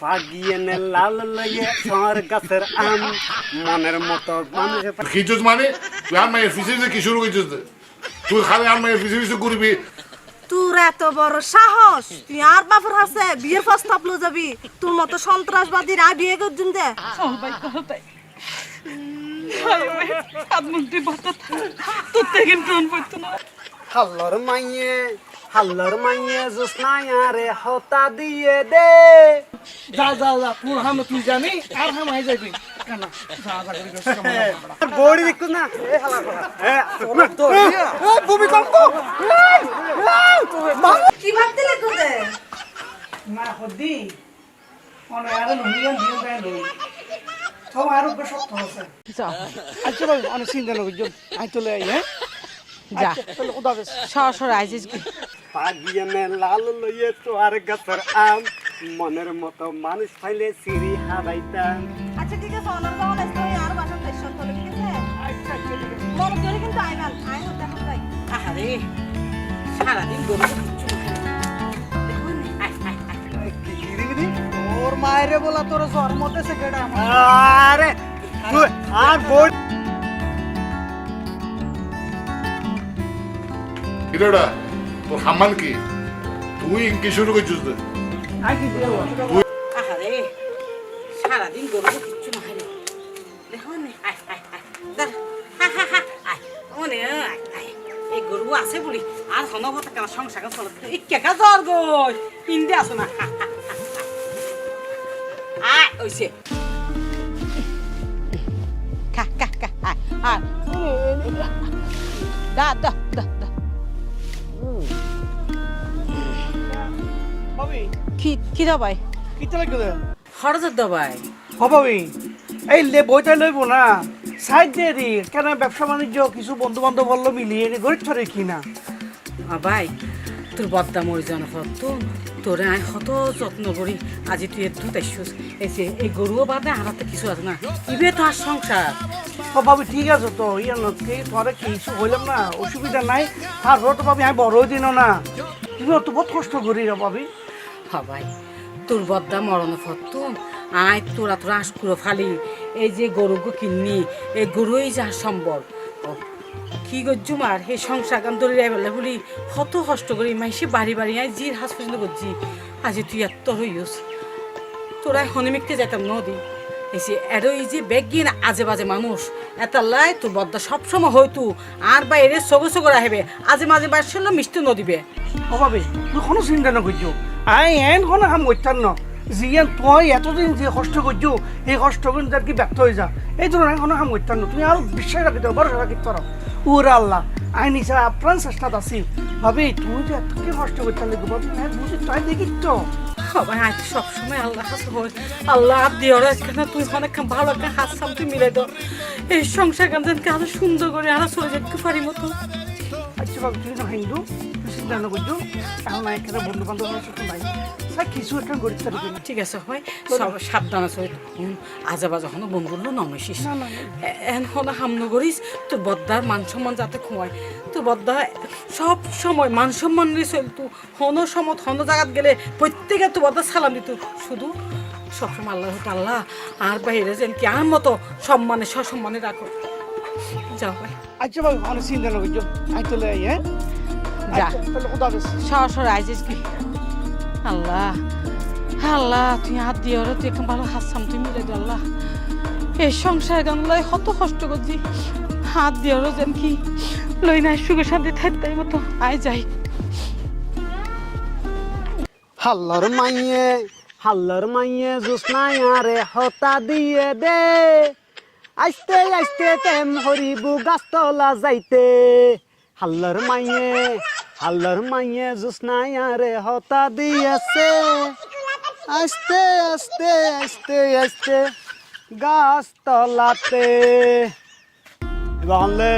পাগিয়েনে লাল লাগে সর গাছের আম মনের মতো মানুষের খিচুস মানে তুই আর মায়ের ফিসে কি শুরু করছিস তুই খালি আর মায়ের ফিসে করবি তোর এত বড় সাহস তুই আর বাপের হাসে বিয়ের প্রস্তাব লো যাবি তোর মতো সন্ত্রাসবাদী রা বিয়ে করছুন দে চল ভাই চল ভাই সাতমন্ত্রী বাচ্চা তোর থেকে ফোন করতো না হাল্লর মাইয়ে জোসনায়ারে হতা দিয়ে দে যা যা যা তোর হাম তুই জানি আর হাম আই যাবি কেন যা যা করে বড়ি দেখো না এ হালা করা ভূমিকম্প কি ভাবতিলে তোদের না হদি মনে আর নুনিয়ান দিও গায় লই তো আর উপর সব আছে যা আচ্ছা ভাই অনেক চিন্তা না করছো আই চলে আই হ্যাঁ যা তাহলে খুদা হাফেজ সর আইছিস কি পাগিয়েনে লাল লইয়ে তোর গাছের আম মনের মতো মানুষ পাইলে সিঁড়ি হারাইতাম আচ্ছা ঠিক আছে অনার বাবা আসতে আর বাসা টেনশন করে ঠিক আছে আচ্ছা আচ্ছা ঠিক আছে মন করে কিন্তু আইমান আই হতে এখন যাই আরে সারাদিন গরু ওর মায়েরে বলা তোর জ্বর মতে সেকেন্ড আমার আরে তুই আর বড়ি কিরেডা তোর হাম্মান কি তুই কি শুরু করছিস আই কি দিও আরে সারাদিন গরু কিচ্ছু না খাইলে দেখো নে ওনে এই গরু আছে বলি আর হনভত কেন সংসার চলতে এই কেকা জ্বর গই ইন্দি আসো না আয় ওইছে খা খা খা আয় দা দা দা দা ভাবি কি দাবাই কি চলে গেলে হরজত দাবাই ভাবি এই লে বইটা লইব না সাইড দিয়ে দি কেন ব্যবসা বাণিজ্য কিছু বন্ধু বান্ধব বললো মিলিয়ে নি গরিব ছড়ে কিনা ভাই তোর বদ্দা মরি জন তো তোরে আয় কত যত্ন করি আজি তুই একটু দেখছিস এই যে এই গরুও বাদে হারাতে কিছু আছে না ইবে তো আর সংসার ও ভাবি ঠিক আছে তো ইয়ার নথি তোরে কিছু হইলাম না অসুবিধা নাই আর তো ভাবি আমি বড় দিনও না তুমি তো বহুত কষ্ট করি রে ভাবি ভাই তোর বদ্দা মরণ ফত আয় তোরা তোরা আঁশকুড়ো ফালি এই যে গরুকে কিননি এই গরুই যা সম্বল কি গজ্জু মার এই সংসার গান ধরে বেলা বলি কত কষ্ট করি মাইসে বাড়ি বাড়ি আয় জির হাস পর্যন্ত করছি আজি তুই এত হইস তোরা হনিমিকতে যেতাম নদী এসে এর এই যে ব্যাগ গিয়ে না আজে বাজে মানুষ এত লাই তোর বদ্দা সবসময় হয়তো আর বাইরে সগো সগো রাখবে আজে মাঝে বাইর শুনলো মিষ্টি নদীবে ও ভাবি তুই কোনো চিন্তা না করছো আই এন কোনো কাম করতাম না জিয়ান তুই এতদিন যে কষ্ট করছো এই কষ্ট করে তার কি ব্যর্থ হয়ে যা এই ধরনের কোনো কাম করতাম না তুমি আর বিশ্বাস রাখি দাও ভরসা রাখি তোর ওরে আল্লাহ আই নিচে আপ্রাণ চেষ্টাত আছি ভাবি তুমি যে এত কি কষ্ট করতে লাগবে ভাবি হ্যাঁ বুঝি তাই দেখি তো সবাই আজ সবসময় আল্লাহ কাছে হয় আল্লাহ দিয়ে কেন তুই অনেক ভালো একটা হাত সাম তুই মিলে দাও এই সংসার গানকে আরো সুন্দর করে আরো চলে যেতে পারি মতো আচ্ছা ভাবি তুমি তো হিন্দু তুই চিন্তা না করছো এখন এখানে বন্ধু বান্ধবের সাথে নাই স্যার কিছু একটা গরিব থাকবে না ঠিক আছে হয় সব সাবধান আছে আজা বাজা হনো বন্ধুগুলো নমেছিস এন হলো হামনো করিস তোর বদ্দার মান সম্মান যাতে খোয়ায় তোর বদ্দা সব সময় মান সম্মান নিয়ে চলতো হনো সমত হনো জায়গাত গেলে প্রত্যেকে তোর বদ্দার সালাম দিত শুধু সবসময় আল্লাহ আল্লাহ আর বাইরে যেন কি আর মতো সম্মানে সসম্মানে রাখো যাও ভাই আচ্ছা ভাবি অনেক চিন্তা না করছো আমি চলে আই হ্যাঁ যা তাহলে কোথা বেশ সর আইছিস কি আল্লাহ আল্লাহ তুই হাত দিয়ে ওরা তুই এখন ভালো হাসছাম তুই মিলে দে আল্লাহ এই সংসার গান লয় কত কষ্ট করছি হাত দিয়ে ওরা যেন কি লই না সুখে শান্তি থাকতাই মতো আয় যাই হাল্লর মাইয়ে জোসনায়ারে হতা দিয়ে দে আইতে আইতে তেম হরিবু গাছতলা যাইতে হাল্লর মাইয়ে জোসনায়ারে হতা দিয়েছে আস্তে আস্তে আস্তে আস্তে গাছতলাতে বাংলে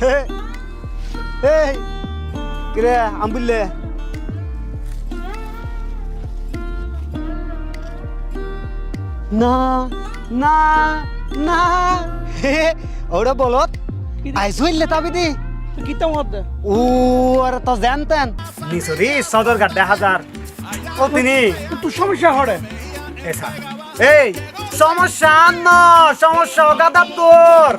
হে হে কিরে আম্বুলে না না না ওরা বলত আইসুইলে তাবি দি গীতা মধ্যে ও আর তো জানতেন নিসরি সদর গাড্ডা হাজার ও তিনি তোর সমস্যা হরে এসা এই সমস্যা ন সমস্যা গাদা তোর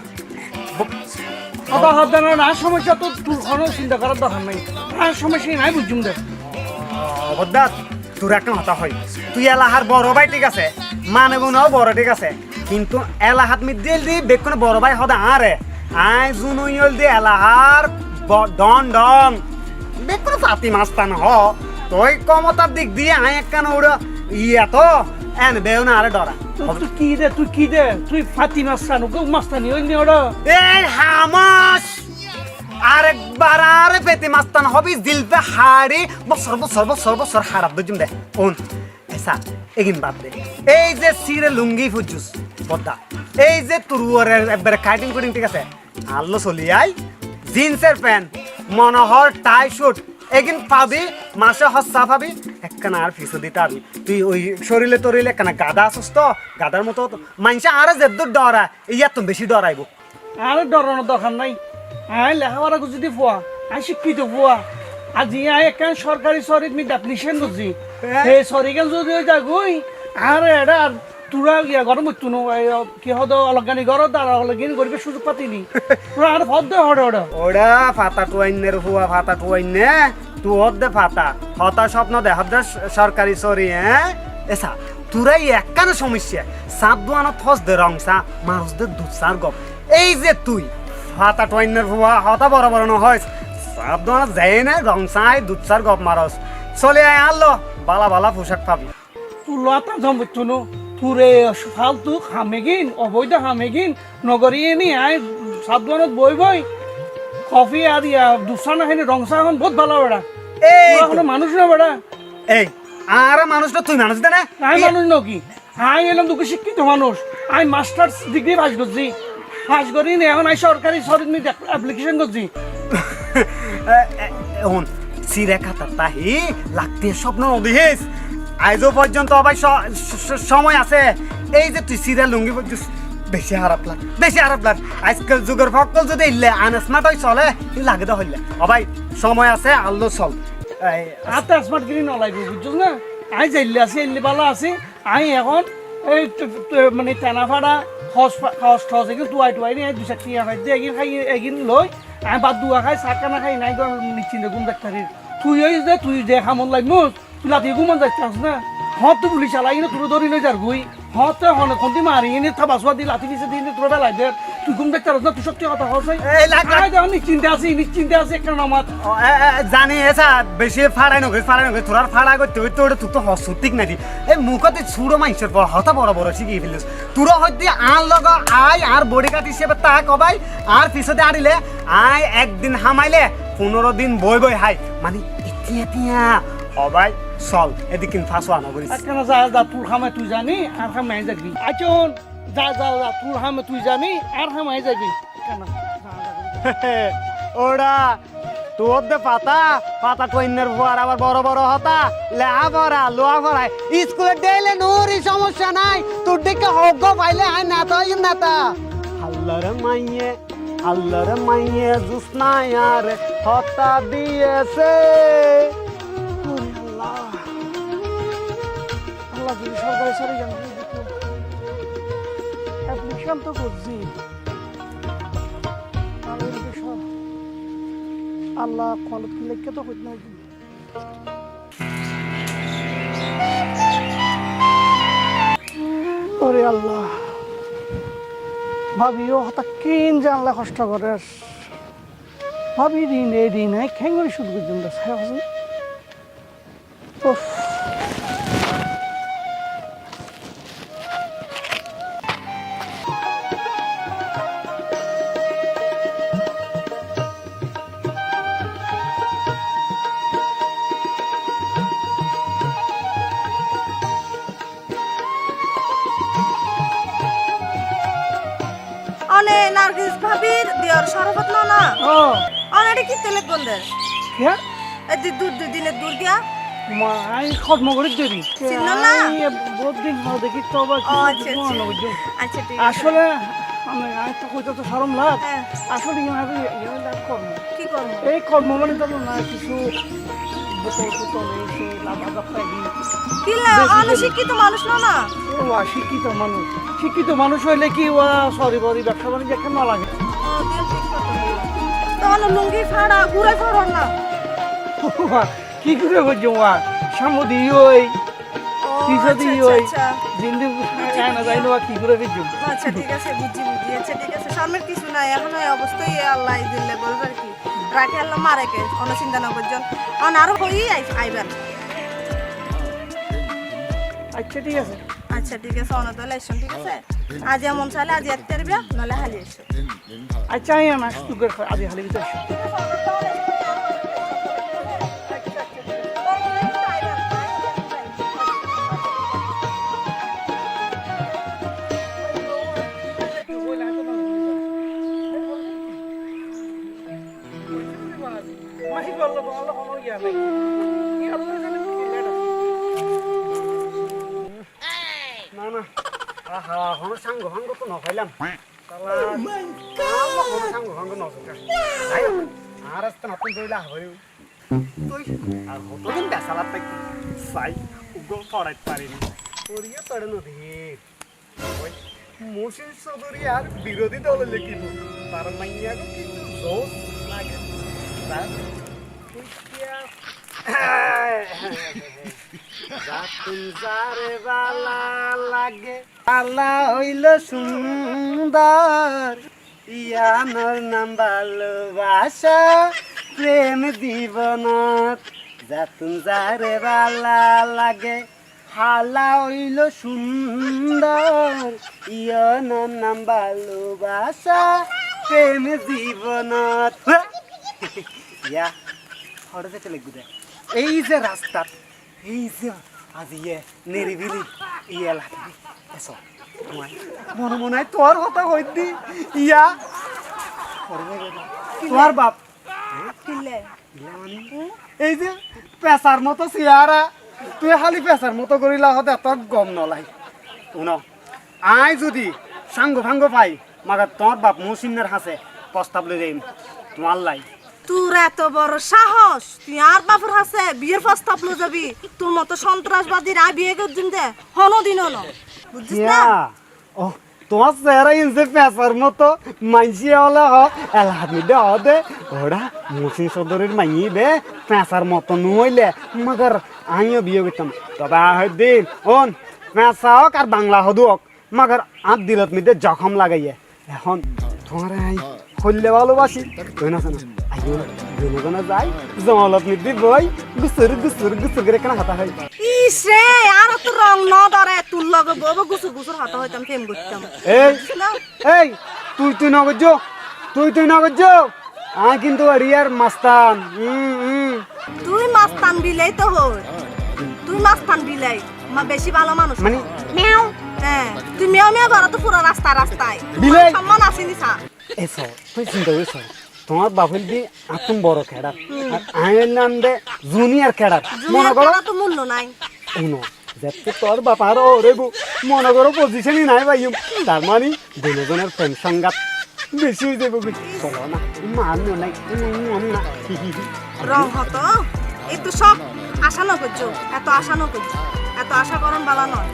কথা হতে না সমস্যা তো তোর কোনো চিন্তা করার দরকার নাই আর সমস্যা নাই বুঝুম দে অবদাত তোর একটা কথা হয় তুই এলাহার বড় ভাই ঠিক আছে মানে গুণও বড় ঠিক আছে কিন্তু এলাহাত মিদিল দি বেকুনে বড় ভাই হদা আরে I জুনুইল the এলাহার Don Don বেকুনে Fati মাস্তান হ তুই কমতার দিক দিয়ে আই একখান ওরা ইয়া তো এন বেও না আরে ডরা তুই কি দে তুই ফাতি মাস্তান ওকে মাস্তানি হইনি ওরা এই হামাস আরেকবার আরে পেতে মাস্তান হবি দিলবে হাড়ি বছর হারাপ দুজুম দে ওন এসা এগিন বাদ দে এই যে সিরে লুঙ্গি ফুজুস বদ্দা এই যে তুরুয়ারের একবারে কাটিং কুটিং ঠিক আছে আল্লো চলি আই জিন্সের প্যান্ট মনোহর টাই শুট এগিন পাবি মাসে হস্তা পাবি একখানা আর ফিসে দিতে পাবি তুই ওই শরীরে তরিলে একখানা গাদা আসস তো গাদার মতো মানুষে আরে যেদূর ডরা ইয়া তো বেশি ডরাইব আরে ডরানোর দরকার নাই আই লেখাপড়া যদি ফুয়া আই শিক্ষিত ফুয়া আজি আই একটা সরকারি সরিত মি অ্যাপ্লিকেশন করছি এই সরিকেন যদি যাগুই আর এটা তোরা ইয়া গরম হইতো না কি হদ অলগানি গরত আর অলগানি গরিবের সুযোগ পাতিনি তোরা আর ভদ দে হড় হড় ওরা ফাতা টুয়াইনের হুয়া ফাতা টুয়াইনে তু হদ্দে ফাতা হতা স্বপ্ন দে হদ্দে সরকারি সরি হ্যাঁ এসা তোরাই একখানে সমস্যা সাত দুয়ানো ফস দে রংসা মানুষ দে দুসার গপ এই যে তুই ফাতা টুয়াইনের হুয়া হতা বড় বড় নহয় সাত দুয়ানো যায় না রংসাই দুসার গপ মারস চলে আয় আনলো বালা বালা পোশাক পাবি তুই লতা জমতো না পুরে ফালতু হামেগিন অবৈধ হামেগিন নগরিয়ে নি আই সাবধানত বই কফি আর ইয়া দুসানা হেনে রংসা এখন বহুত ভালো বেড়া এই এখন মানুষ না বেড়া এই আর মানুষ না তুই মানুষ দে না আই মানুষ নাকি আই এলাম তোকে শিক্ষিত মানুষ আই মাস্টার্স ডিগ্রি পাস করছি পাস করি নি এখন আই সরকারি সরিত মি অ্যাপ্লিকেশন করছি এখন সিরে খাতা তাহি লাগতে স্বপ্ন নদিস আজও পর্যন্ত আবার সময় আছে এই যে তুই সিরিয়াল লুঙ্গি পর্যন্ত বেশি খারাপ লাগ আজকাল যুগের ফকল যদি ইল্লে আনস্মার্ট হই চলে লাগে তো হইলে ভাই সময় আছে আল্লো চল হাতে স্মার্ট গিরি নলাইব বুঝছো না আই যাইলে আছে এলি ভালো আছে আই এখন এই মানে টানাফাড়া খস ঠস এগুলো টুয়াই নিয়ে দু চারটি খাই দিয়ে এগিন খাই এগিন লই আমি বাদ দুয়া খাই চাকানা খাই নাই নিশ্চিন্তে গুম ডাক্তারের তুই যে খামন লাগবো তুই লাতি ঘুমান যাচ্ছিস না হত তো পুলিশ চালাই না তোর ধরি লই যার গুই হত হনে কোনটি মারি এনে থাবাসুয়া দি লাতি পিছে দিনে তোর বেলা দে তুই ঘুম দেখতে না তুই সত্যি কথা হসই এই লাগ নিশ্চিন্তে আছে একটা নামাত জানি এসা বেশি ফাড়াই নগে তোরার ফাড়া করতে হইতে ওটা তুই তো হসুতিক নাকি এই মুখতে ছুড়ো মাইসের পর হতা বড় শিখি ফেলিস তোর হইতে আর লগ আই আর বডি কাট হিসেবে তা কবাই আর পিছতে আড়িলে আই একদিন হামাইলে 15 দিন বই হাই মানে এতিয়া অবাই চল এদিকে ফাঁসোয়া নগরিস একখানা যা তোর খামে তুই জানি আর খামাই যাবি আচন যা তোর খামে তুই জানি আর খামাই যাবি কেন ওরা তোর দে পাতা কইনের ভুয়ার আবার বড় হতা লেহা ভরা লোহা ভরায় স্কুলে ডেইলে নুরি সমস্যা নাই তোর দিকে হগ্গ পাইলে আই নেতা আল্লাহর মাইয়ে জুসনা আর হতা দিয়েছে সরকারি সরি জানি অ্যাপ্লিকেশন তো করছি আল্লাহ কলত কি লেখকে তো হইত নাই ওরে আল্লাহ ভাবিও হঠাৎ কিন যে আল্লাহ কষ্ট করে ভাবি ঋণ খেঙ্গরি শুধু পর্যন্ত অনে নার্গিস ভাবির দিয়ার শরবত না অনেডি কি তেলে বন্ধে কে এই দিনের দূর গিয়া মাই খতম করে দেরি চিনো না বহুত দিন হল দেখি তো আবার আচ্ছা ঠিক আসলে আমি তো কইতে তো শরম লাগ আসলে আমি কর্ম কি করব এই কর্ম মানে তো না কিছু বোতল টোতল এসে লাভা পাইলি কি অনশিক্ষিত মানুষ না ও শিক্ষিত মানুষ শিক্ষিত মানুষ হইলে কি ওয়া সরি বরি ব্যবসা বাণিজ্য কেন না লাগে তখন লুঙ্গি ফাড়া ঘুরে ফাড়ো না কি করে করছো ওয়া সামুদি ওই পিছদি ওই জিন্দি না যাইলো কি করে করছো আচ্ছা ঠিক আছে বুঝি আচ্ছা ঠিক আছে সামনের কিছু নাই এখন এই অবস্থায় আল্লাহ দিলে বলবার কি রাখে আল্লাহ মারে কে কোনো চিন্তা না করছেন আরো হই আইবেন আচ্ছা ঠিক আছে আচ্ছা ঠিক আছে অনদলে এসো ঠিক আছে আজ এমন চাইলে আজ এত তেরবে নাহলে হালি এসো আচ্ছা আই না সুগার আজ হালি ভিতর মাহি বললো বললো কোনো ইয়া নাই কি আল্লাহ জানে কি লেট না না আহা হনো সাঙ্গ হাঙ্গ তো নখাইলাম তালা হনো সাঙ্গ হাঙ্গ নজকা যাই আর আস্তে নতুন দইলা হইও তুই আর কতদিন বেসালাত পাই সাই উগো পড়াইতে পারিনি ওরিয়া তড়ে নদী ওই মোশিন চৌধুরী আর বিরোধী দলে লিখিব তার মাইয়া কিন্তু জোস লাগে তার যারে বালা লাগে বালা হইল সুন্দর ইয়ানোর নাম ভালোবাসা প্রেম জীবনত যাতুন যারে বালা লাগে হালা হইল সুন্দর ইয়ানোর নাম ভালোবাসা প্রেম জীবনত ইয়া হঠাৎ যেতে লাগবে এই যে রাস্তা এই যে আজ ইয়ে নিরিবিলি ইয়ে লাগবে এসো মনে মনে হয় তোর কথা কইতি ইয়া তোমার বাপ কিলে এই যে পেশার মতো চেয়ারা তুই খালি পেশার মতো করিলা হতে তোর গম নলাই শুন আই যদি সাঙ্গ ভাঙ্গ পাই মাগার তোর বাপ মুসিনের হাসে প্রস্তাব লই যাইম তোমার লাই তোর এত বড় সাহস তুই আর বাপের হাসে বিয়ের প্রস্তাব লো যাবি তোর মতো সন্ত্রাসবাদীরা বিয়ে করছেন যে হনো দিনও না বুঝছিস না ও তোমার চেহারা ইনসে পেশার মতো মাইসি হলে হ এলাহাদি দে দে ওরা মুসিন সদরের মাইনি দে পেশার মতো নইলে মগর আমিও বিয়ে করতাম তবে দিন ওন পেশা হোক আর বাংলা হদু হোক মগর আর দিলত মিদে জখম লাগাইয়ে এখন তোমার আই হইলে ভালোবাসি তুই না শোনা আইও দুজনে যাই জমালত মিদি বই গুসুর গুসুর গুসুর করে কেন হাতা হয় ইস রে আর তো রং ন ধরে তোর লগে বব গুসু গুসুর হাতে হইতাম প্রেম করতাম এই না এই তুই না করছো তুই না করছো আয় কিন্তু আরিয়ার মাস্তান তুই মাস্তান বিলাই তো হই তুই মাস্তান বিলাই মা বেশি ভালো মানুষ মানে মেও হ্যাঁ তুই মেও মেও ঘর তো পুরো রাস্তায় বিলাই? সম্মান আসেনি সা এসো তুই চিন্তা করছো তোমার বাপের দি আতুম বড় খেড়ার আর আয়ের নাম দে জুনিয়র খেড়ার মনে করো তো মূল্য নাই উনো যাতে তোর বাপার ওরে মনে করো পজিশনই নাই ভাই তার মানে দুজনের প্রেম সংঘাত বেশি হয়ে যাবে চলো না মান্য নাই না রং হতো এই তো সব আশা ন করছো এত আশা ন করছো এত আশা করন বালা নয়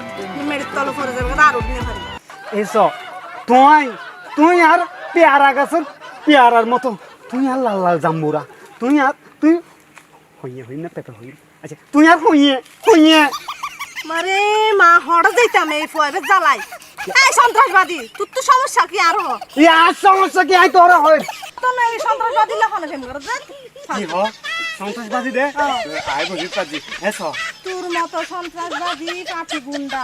মেয়ের তলে পড়ে যাবে আর উঠনে পারি এসো তুই আর পেয়ারা গাছের পেয়ারার মতো তুই আর লাল লাল জাম্বুরা তুই হইয়ে না পেপে হই আচ্ছা তুই আর হইয়ে মারে মা হড় যাইতাম এই ফয়েবে জ্বালাই এই সন্ত্রাসবাদী তোর তো সমস্যা কি আর ইয়ার সমস্যা কি আই তোরা হয় তো না এই সন্ত্রাসবাদী লখানো ফেম করে দেন কি হ সন্ত্রাসবাদী দে আই বুঝি পাজি এসো তোর মতো সন্ত্রাসবাদী কাঠি গুন্ডা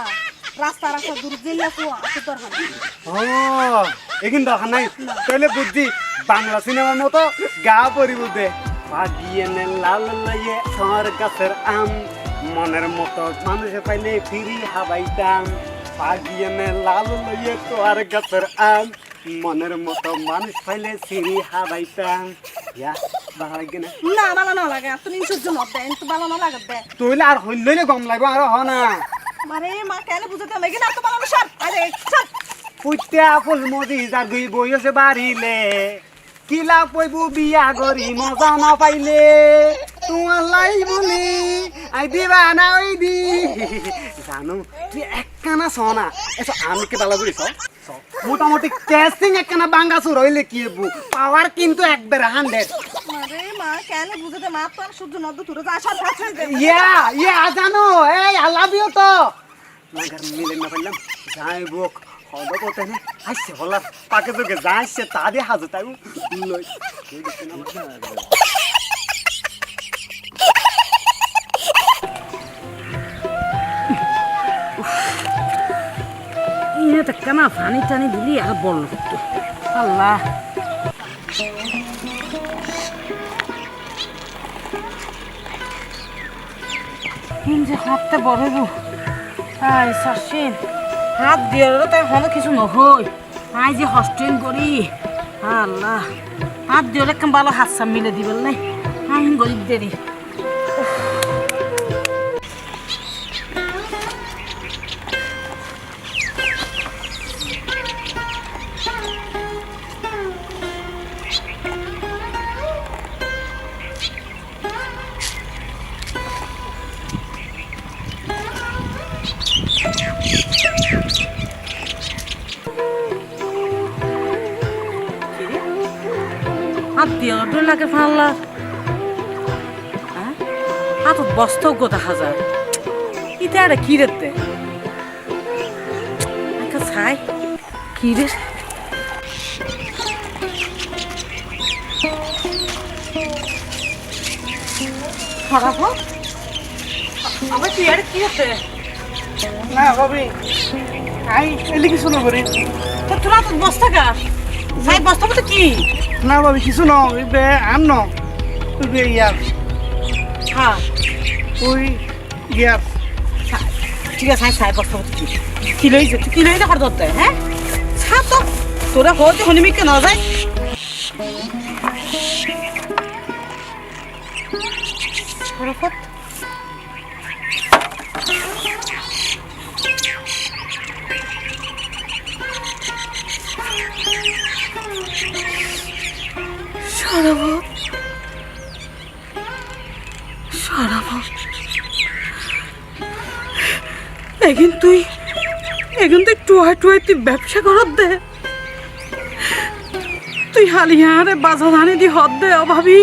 রাস্তা দূর জেলা তো আছে তোর হাতে ও এখান দরকার নাই তাহলে বুদ্ধি বাংলা সিনেমার মতো গা পরিব দে পাগিয়ে নে লাল লাইয়ে সর গাছের আম মনের মতো মানুষে পাইলে ফিরি হাবাইতাম পাগিয়ে নে লাল লাইয়ে তোর গাছের আম মনের মতো মানুষ পাইলে ফিরি হাবাইতাম ইয়া ভালো লাগে না না ভালো না লাগে আপনি সহ্য মত দেন তো ভালো না লাগে দে তুইলে আর হইলে গম লাগবে আর হ না মারে মা কেন বুঝাতে লাগে না তো ভালো সর আরে চল পুত্যা ফুল মদি জাগুই বইছে বাড়িলে কিলা পইবু বিয়া গরি মজা না পাইলে তোমার লাই বলি আই দিবা না ওই দি জানো তুই একখানা শোনা এসো আমি কি ভালো করি মোটামুটি ক্যাসিং একখানা বাঙ্গাসুর হইলে কি হবো পাওয়ার কিন্তু একবারে 100 মারে মা কেন বুঝতে মা তো আর সূর্য নদ্দ তুরে যা সব শেষ হয়ে যাবে ইয়া জানো এই আই লাভ ইউ তো মাগার মিলে না পাইলাম যাই বুক হদ কত না আইছে হলা পাকে তোকে যাইছে তা দিয়ে হাজু তাই লই ইনে তো কেনা পানি টানি দিলি আর বল আল্লাহ যে হাতটা বড় গো আই শাসিন হাত দিয়ে তাই হলো কিছু নহই আই যে হস্টেন করি আল্লাহ হাত দিয়ে কেমন ভালো হাত সাম মিলে দিবেন নাই আমি গরিব দেরি আত্মীয় ডর লাগে ফাল্লা হাতত বস্তজ্ঞ দেখা যায় ইটা একটা কি রেতে একটা ছাই কি রে খারাপ আবার তুই আর কি রেতে না ভাবি আই এলি কিছু না করি তোরা তো বস্তা কার ছাই বস্তা বলতে কি না ভাবি কিছু ন ওই বে আম ন ওই বে ইয়ার হ্যাঁ ওই ইয়ার ঠিক আছে ছাই বস্তা বলতে কি লইছে তুই কি লইছে কর ধরতে হ্যাঁ ছাপ তো তোরা হতে হনিমিকে না যায় খারাপ এখন তুই টুয়াই তুই ব্যবসা করত দে তুই হালিয়ারে বাজার আনি দি হদ দে অভাবি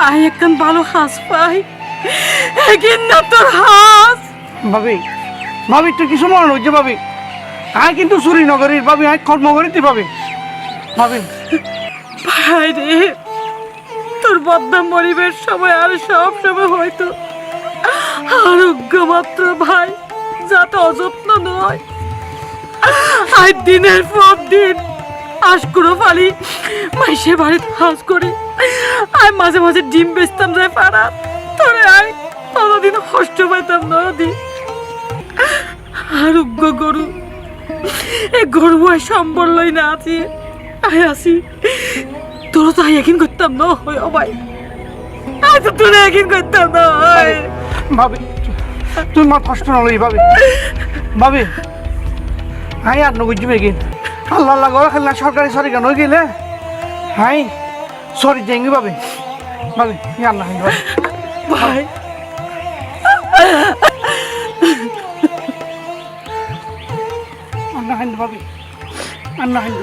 আই একখান ভালো হাঁস পাই এখন না তোর হাঁস ভাবি ভাবি তুই কিছু মনে হচ্ছে ভাবি আই কিন্তু চুরি নগরীর ভাবি আই কর্ম করিতে ভাবি ভাবি ভাই রে তোর বদনাম মরিবের সময় আর সব সময় হয়তো আরোগ্য মাত্র ভাই যাতে অযত্ন নয় আর দিনের পর দিন আশকুড়ো ফালি মাইসে বাড়িতে হাঁস করি আর মাঝে মাঝে ডিম বেচতাম যায় পাড়া তোরে আয় কোনোদিন কষ্ট পাইতাম নদী আরোগ্য গরু এ গরু আয় সম্বল লই না আছি আয় আসি তোর তো একদিন করতাম না হয় ভাই আয় তো তোর একদিন করতাম না হয় ভাবি তুই মা কষ্ট না লই ভাবি ভাবি হাই আর নগুজি বেগিন আল্লাহ আল্লাহ গলা খেলনা সরকারি সরি কেন গেলে হাই সরি জেঙ্গি ভাবি ভাবি ইয়ার না হাই ভাবি ভাই আন্না হাইন্দ ভাবি আন্না হাইন্দ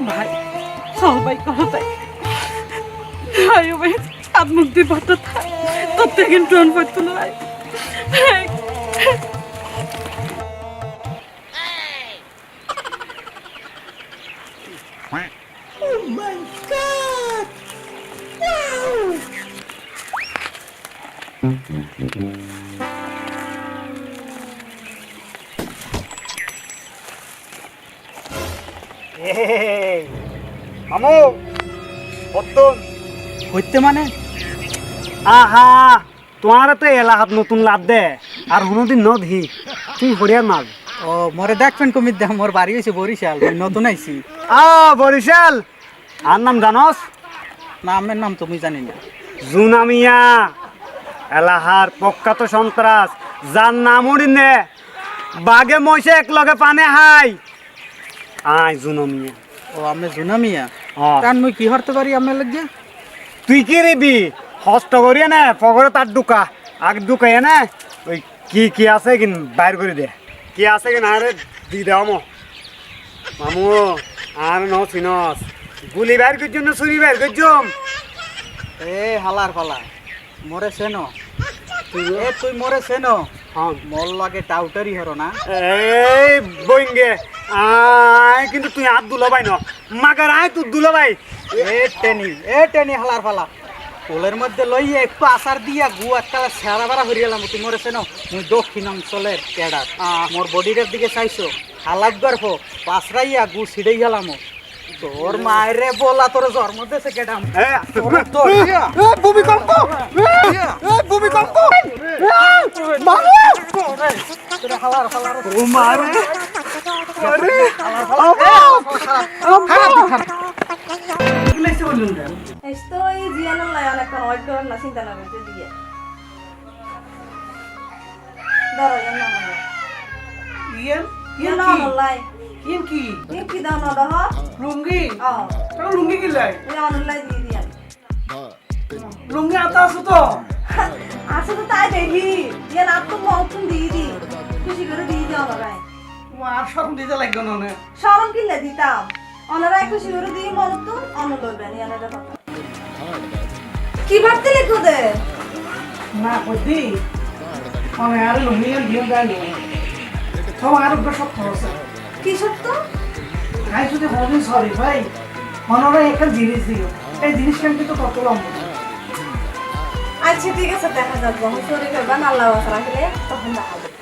ভাই চল ভাই করো তাই আয়ো ভাই হাত মুখ দিয়ে বাটা থাক তোর থেকে ট্রেন পড়তো না ভাই মামু কতন হইতে মানে আহা তোমার তো এলাকাত নতুন লাভ দে আর কোনোদিন নদী তুই হরিয়ার মাল ও মরে দেখবেন কমির দেখ মোর বাড়ি হয়েছে বরিশাল আমি নতুন আইছি বরিশাল আর নাম জানস নামের নাম তুমি জানি না জুনামিয়া এলাহার প্রখ্যাত সন্ত্রাস যার নাম উড়িনে বাঘে মহিষে এক লগে পানে হাই আয় জুনামিয়া ও আমি জুনামিয়া হ্যাঁ। কারণ মুই কি হরতে পারি আমার লাগিয়া তুই কি রেবি হস্ত করিয়া না পকরে তার ঢুকা আগ ঢুকাইয়া না ওই কি আছে কিন বাইর করে দে কি আছে কিন আরে দি দাও মামু আর ন চিনস গুলি বাইর করছুম না ছুরি বাইর করছুম এ হালার ফালা মরে সেন তুই মরে সেন মল লাগে টাউটারি হরো না এই বইঙ্গে আয় কিন্তু তুই হাত দুলো ভাই ন মাগার আয় তুই দুলো ভাই এ টেনি হালার ফালা কোলের মধ্যে লইয়ে একটু আচার দিয়া গু একটা ছেড়া বেড়া হয়ে গেলাম তুই মরে সেন মুই দক্ষিণ অঞ্চলের ক্যাডার মোর বডিটার দিকে চাইছো হালাত গর্ভ পাশরাইয়া গু ছিড়েই গেলাম তোর মায়েরে বলা তোর জন্ম দেশে কেডাম ভূমিকম্প ভূমিকম্প হালার ফালার ও মারে আরে এই তো এই জিয়ানো লাই অনেক ওয়েট করেন না চিন্তা না করতে দিয়ে ধরো এর নাম হলো ইয়ান এর নাম হলো লাই কি কি দাও না দাও লুঙ্গি ও তোর লুঙ্গি কি লাই ওই অনলাই দিয়ে দিয়া লুঙ্গি আতা আছে তো আসলে তো তাই দেখি ইয়ান আপ তো মত দিয়ে দি খুশি করে দিয়ে দাও ভাই আর সব দিতে লাগবে না নে শরম কিনলে দিতাম অনারা খুশি করে দিয়ে মনত তো অন লইবেন ইয়ানের কথা কি ভাবতে লিখো দে না কইদি আমি আর লুঙ্গি দিয়ে গাইলো তো আর সব খরচ কি সত্য আই যদি বলি সরি ভাই মনে একটা জিনিস দিও এই জিনিসটা কিন্তু কত লম্বা আচ্ছা ঠিক আছে দেখা যাক বহু সরি করবেন আল্লাহ রাখলে তখন দেখা যাবে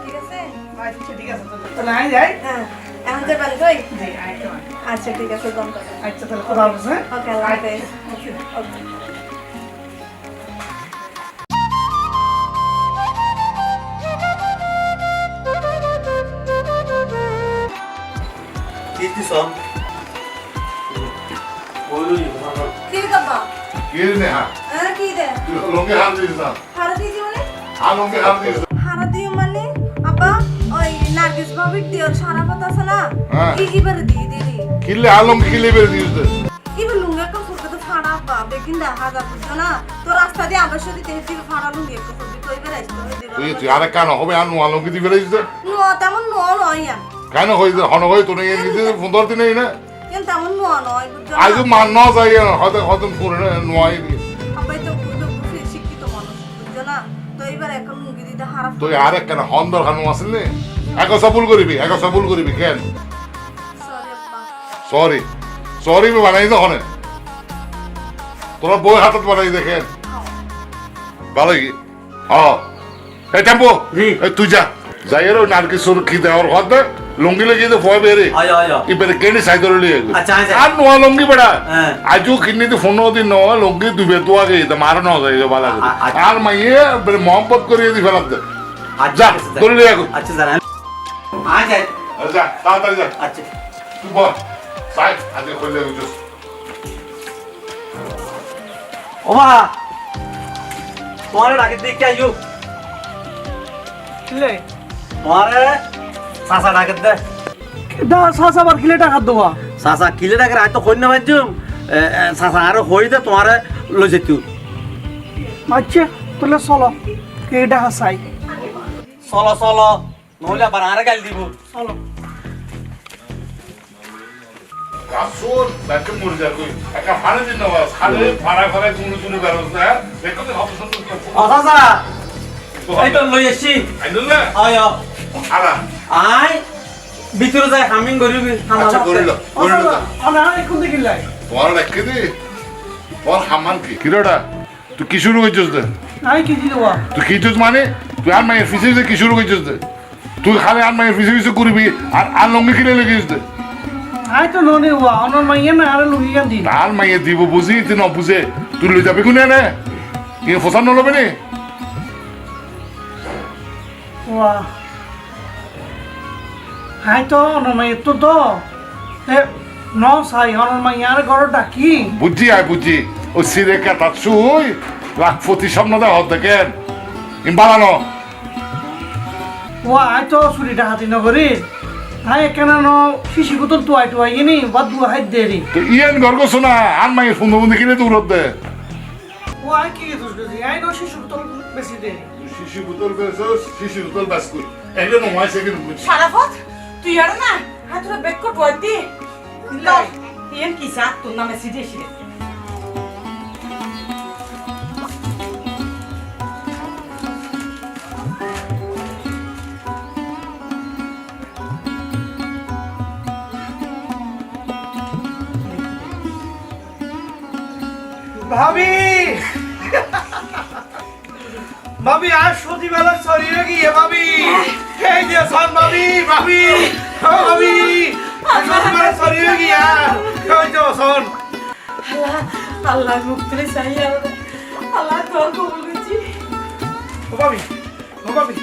ঠিক আছে আচ্ছা ঠিক আছে তাহলে আই যাই হ্যাঁ এখন যে বাড়ি যাই জি আই তো আচ্ছা ঠিক আছে দম করে আচ্ছা তাহলে কথা হবে হ্যাঁ ওকে আল্লাহ হাফেজ ওকে কি করবা কি রে হ্যাঁ হ্যাঁ কি দে তুই লোকে হাত দিস না হারা দিয়ে মানে আর লোকে হাত দিস না হারা দিয়ে মানে আপা ওই নার্গিস ভাবির দিওর সারা কথা আছে না হ্যাঁ। এবারে দিয়ে দিলি কিলে আলম কিলে বের দিস দে এবার লুঙ্গি একটা ফুটকে তো ফাড়া আপা বেকিন দেখা যাচ্ছে না তো রাস্তা দিয়ে আবার সাথে তেহসিল ফাড়া লুঙ্গি একটা ফুটকে তো এবার আসতে তুই হয়ে তুই আরে কেন হবে আর আলম কি দিবে দিস দে তেমন নয় ইয়ান কেন হইছে হন হই তো নেই দিতে ফোন ধরতে নেই না কিন্তু তেমন নয় বুঝছো আজ মান ন যাই হয়তো হয়তো করে নয় আপা তো বুঝো শিক্ষিত মানুষ বুঝছো না তো এবার এখন লুঙ্গি দিতে হারা তুই আর কেন হন্দর খানো আসলে এক সবুল করিবি কেন সরি আপা সরি সরি বানাই দে হনে তোরা বই হাতত বানাই দেখেন ভালো কি এই টেম্পো এই তুই যা যাই রে নারকেশ্বর কি দেওয়ার কথা লুঙ্গি লেগে তো ফয় বেরে ইবারে কেনি সাইকেল লিয়ে আর নোয়া লুঙ্গি বড়া আজও কিন্নি তো ফোন দিন নোয়া লুঙ্গি দুবে তো আগে তো মার ন যাই বালা আর মাইয়ে মোহাম্মদ করিয়ে দি ফেলাতে যা করে লিয়ে আচ্ছা জানা আ যাই যা তাড়াতাড়ি যা আচ্ছা তুই বল সাই আজকে কইলে বুঝছ ওমা তোমারে ডাকে দেখে আইও লে তোমারে সাসা ডাকে দে দা সাসা বার কিলে টাকা দেবা সাসা কিলে ডাকে আই তো কইনা মাইজুম সাসা আর হই দে তোমারে লই যেতু আচ্ছা তাহলে চলো কে টাকা চাই চলো চলো নহলে আবার আরে গাল দিব চলো কাসুর ব্যাকে মরে যা কই একা ফাড়ে দিন না খালে ফাড়া গুলো গুলো বেরোস না দেখো তো হবে সুন্দর ও সাসা এই তো লই আসি আইদুল না আয় আলা আই ভিতরে যাই হামিং করিবি আচ্ছা করিল আমরা এখন দেখি লাই তোমার রেখে দি তোমার হামান কি কিরোটা তুই কি শুরু করছিস দে নাই কি দেবা তুই কি চুজ মানে তুই আর মায়ের ফিসে কি শুরু করছিস দে তুই খালি আর মায়ের ফিসে করবি আর লঙ্গি কিনে লেগিস দে আই তো ননে হওয়া অনর মাইয়া না আর লুঙ্গি গান দি আর মাইয়ে দিব বুঝি তুই ন বুঝে তুই লই যাবি কোনে না কি ফসান নলবে নি ওয়া হাই তো অনর মাইয়া তো এ ন সাই অনর মাইয়া আর ঘর ডাকি বুঝি ও সিরে কাটা চুই লাখপতি স্বপ্ন দেওয়া হতে কেন বানানো ওয়া আই তো চুরিটা হাতি নগরী হাই কেন ন শিশি বোতল টুয়াই টুয়াই নি বা দুয়া হাই দেরি তো ইয়েন গর্গ শোনা আর মাইয়ের সুন্দর কিনে দূরত দে ও আই কি দোষ করছি আই নো শিশু তোর বেশি দে শিশু বোতল বেসোস শিশু বোতল বাস্কুট এগুলো নয় সেকেন্ড সারাফত তুই আর না হ্যাঁ তোরা বেক কর বইতে ইয়ান কি সা তোর নামে সিডে সিডে ভাবি ভাবি আজ সতীবেলা সরিয়ে গিয়ে ভাবি এই যে সন ভাবি ভাবি ও ভাবি সতীবেলা সরিয়ে গিয়া ওই যে সন আল্লাহ আল্লাহ মুক্তি চাই আল্লাহ তোর কবুল করছি ও ভাবি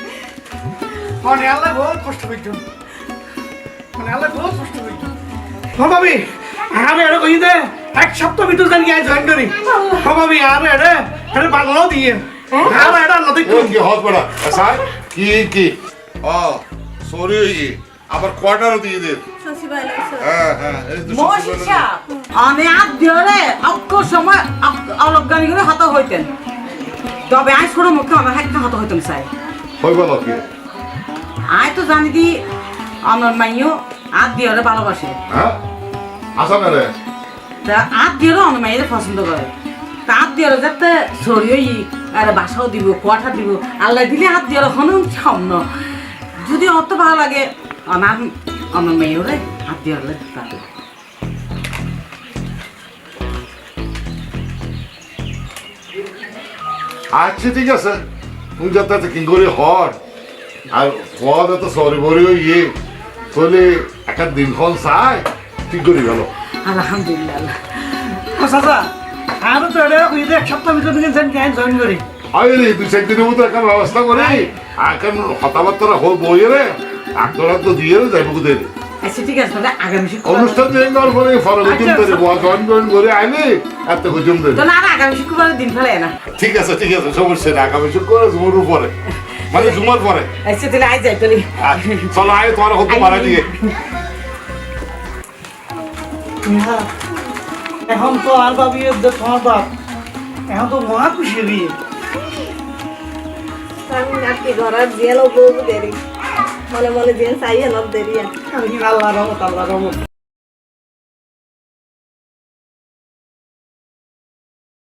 মানে আল্লাহ বহুত কষ্ট করছো মানে আল্লাহ বহুত কষ্ট করছো ও ভাবি আমি এটা কই দে এক সপ্তাহ ভিতর জানি আই জয়েন করি ও ভাবি আরে এটা এটা বাংলাও দিয়ে আরে এটা নদী কি হত বড়া আসাই কি সরি আবার কোয়ার্টারও দিয়ে দে শশী ভাই লাগছে হ্যাঁ এই তো মশিশা আমি আদ দিওরে অক্ক সময় অলজ্ঞানী করে হত হইতেন তবে আই ছোট মুখে আমার একটা হত হইতেন চাই হইব কি আই তো জানি দি আমার মাইও আদ দিওরে ভালোবাসে হ্যাঁ আসা না রে তা আদ দিওরে আমার মাইরে পছন্দ করে তা আদ দিওরে যাতে সরিয়ে আর বাসাও দিব কোয়াটা দিব আল্লাহ দিলে আদ দিওরে হনুন সামন যদি অত ভালো লাগে আমার মেয়েরে আদ দিওরে তাতে আচ্ছা ঠিক আছে তুমি যাতে কি করে হর আর হওয়া তো সরি বরি ইয়ে চলে একটা দিনক্ষণ চাই ঠিক করে গেল আলহামদুলিল্লাহ ও চাচা আমি তো এটা কই দে এক সপ্তাহ ভিতর দিন জানি জয়েন করি আরে রে 2-4 দিনের মতো একটা ব্যবস্থা করে এখন কথাবার্তা হোক বইয়ে রে আপনারা তো দিয়ে যাইব কোথায় আচ্ছা ঠিক আছে তাহলে আগামী শুক্রবার অনুষ্ঠান জয়েন করার পরে ফরজ হুজুম ধরে জয়েন করে আইলে এত হুজুম ধরে তাহলে আর আগামী শুক্রবারের দিন ফেলে না ঠিক আছে সমস্যা নেই আগামী শুক্রবার জুমার পরে মানে জুমার পরে আচ্ছা তাহলে আই যাই তাহলে চলো আয় তোমার হতে মারা দিয়ে এখন তো আর ভাবি তোমার বাপ এখন তো মহা খুশি বিয়ে আমি নাকি ঘরের জেল বউ দেরি মনে মনে জেন চাইয়ে নব দেরি আল্লাহ রহমত